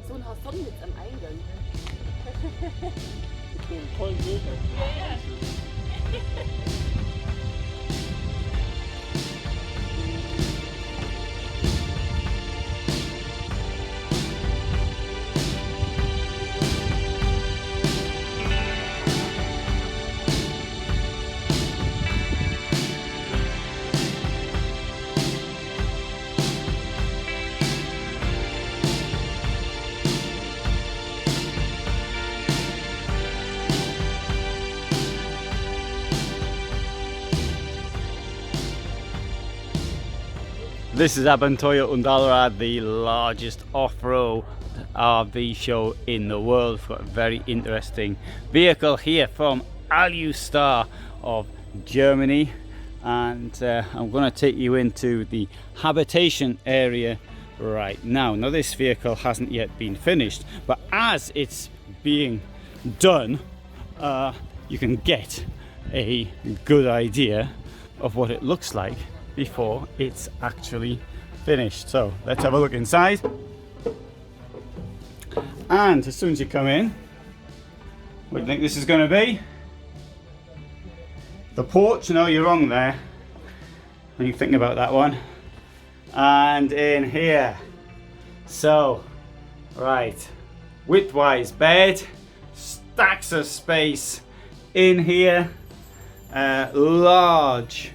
So ein Hasson jetzt am Eingang. Mit dem tollen Bild. Ja. This is Abenteuer und Allrad, the largest off-road RV show in the world. We've got a very interesting vehicle here from AluStar of Germany, and I'm going to take you into the habitation area right now. Now this vehicle hasn't yet been finished, but as it's being done, you can get a good idea of what it looks like before it's actually finished. So let's have a look inside. And as soon as you come in, what do you think this is going to be? The porch? No, you're wrong there when you think about that one. And in here, so right, widthwise bed, stacks of space in here, large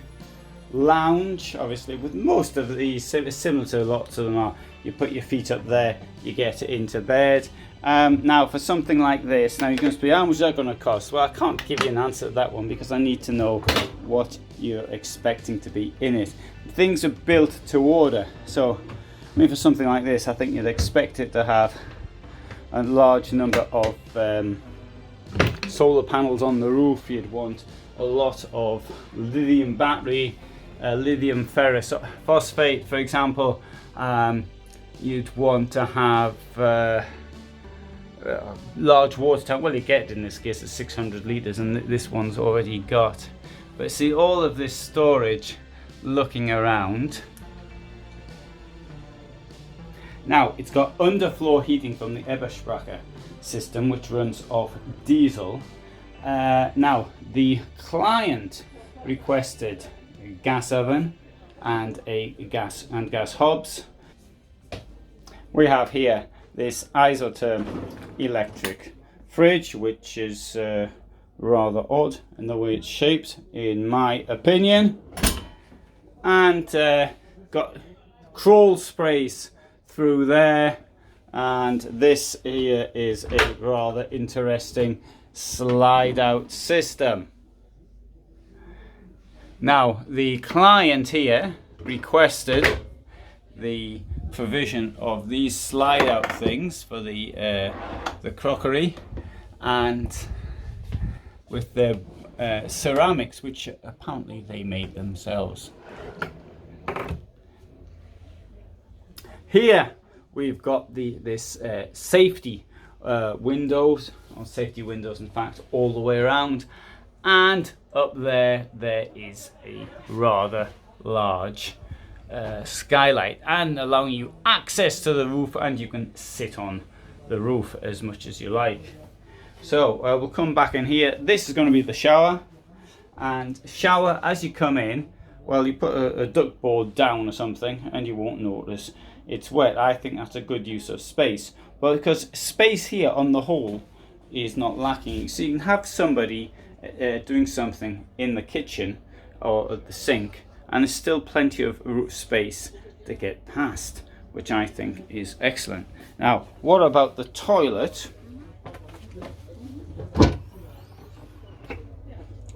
lounge, obviously, with most of these similar to lots of them are. You put your feet up there, you get into bed. Now for something like this, now you're going to be, how much is that going to cost? Well, I can't give you an answer to that one because I need to know what you're expecting to be in it. Things are built to order, so I mean, for something like this, I think you'd expect it to have a large number of solar panels on the roof. You'd want a lot of lithium battery, lithium ferrous phosphate, for example. You'd want to have large water tank. Well, you get in this case it's 600 litres, and this one's already got. But see, all of this storage looking around. Now it's got underfloor heating from the Ebersprache system, which runs off diesel. Now the client requested a gas oven and a gas hobs. We have here this isotherm electric fridge, which is rather odd in the way it's shaped, in my opinion, and got crawl sprays through there. And this here is a rather interesting slide out system. Now the client here requested the provision of these slide out things for the crockery, and with their ceramics, which apparently they made themselves. Here we've got this safety windows, or safety windows in fact, all the way around, and up there is a rather large skylight, and allowing you access to the roof, and you can sit on the roof as much as you like. So we'll come back in here. This is going to be the shower, and shower as you come in, well, you put a duck board down or something and you won't notice it's wet. I think that's a good use of space, but because space here on the whole is not lacking, so you can have somebody doing something in the kitchen or at the sink, and there's still plenty of space to get past, which I think is excellent. Now, what about the toilet?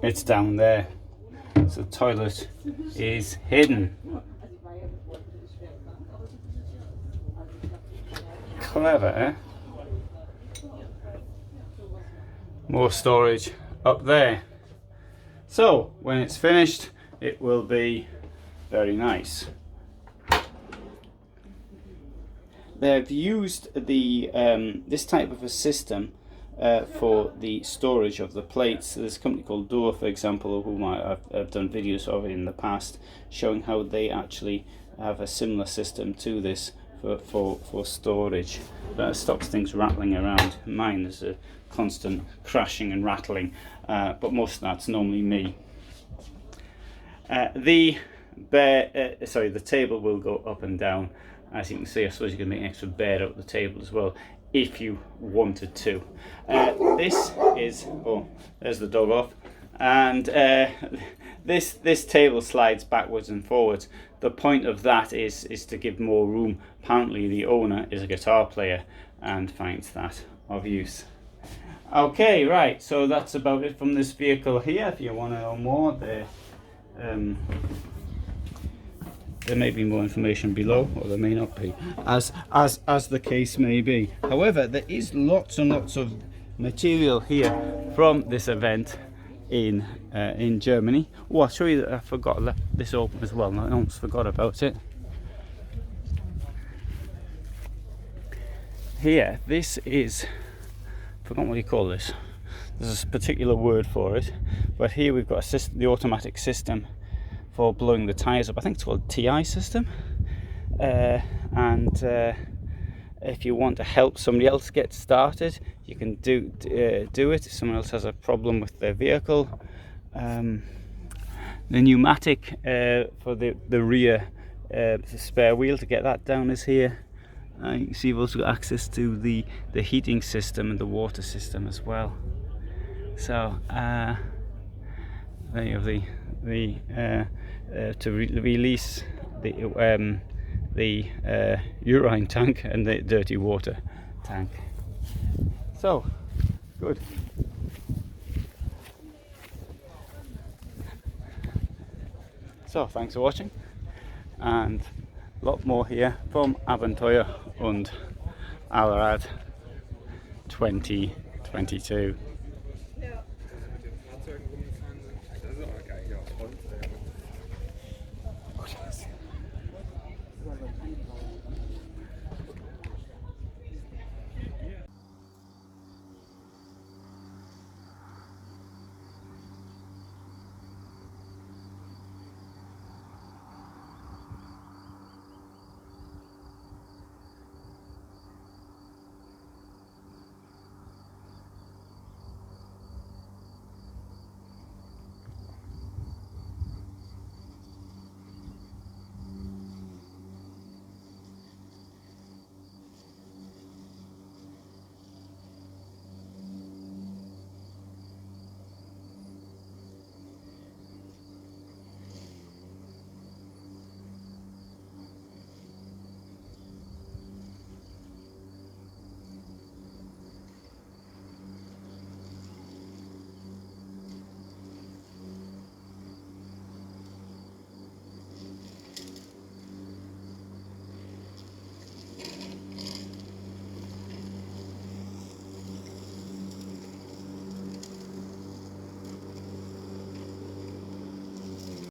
It's down there, so the toilet is hidden. Clever, eh? More storage up there. So when it's finished, it will be very nice. They've used the this type of a system for the storage of the plates. There's a company called Door, for example, whom I've done videos of in the past, showing how they actually have a similar system to this for storage. That stops things rattling around. Mine is a constant crashing and rattling, but most of that's normally me. The table will go up and down. As you can see, I suppose you can make an extra bed out of the table as well if you wanted to. This is, oh, there's the dog off, and this table slides backwards and forwards. The point of that is to give more room. Apparently the owner is a guitar player and finds that of use. Okay, right, so that's about it from this vehicle here. If you want to know more, there may be more information below, or there may not be, as the case may be. However, there is lots and lots of material here from this event in Germany. Oh, I'll show you that I forgot, I left this open as well. I almost forgot about it. Here, this is, I forgot what you call this. There's a particular word for it, but here we've got the automatic system for blowing the tyres up. I think it's called TI system, and if you want to help somebody else get started, you can do it if someone else has a problem with their vehicle. The pneumatic for the rear spare wheel, to get that down, is here. You can see you've also got access to the heating system and the water system as well. So there you have to release the urine tank and the dirty water tank. So good. So thanks for watching, and a lot more here from Abenteuer and Allrad 2022.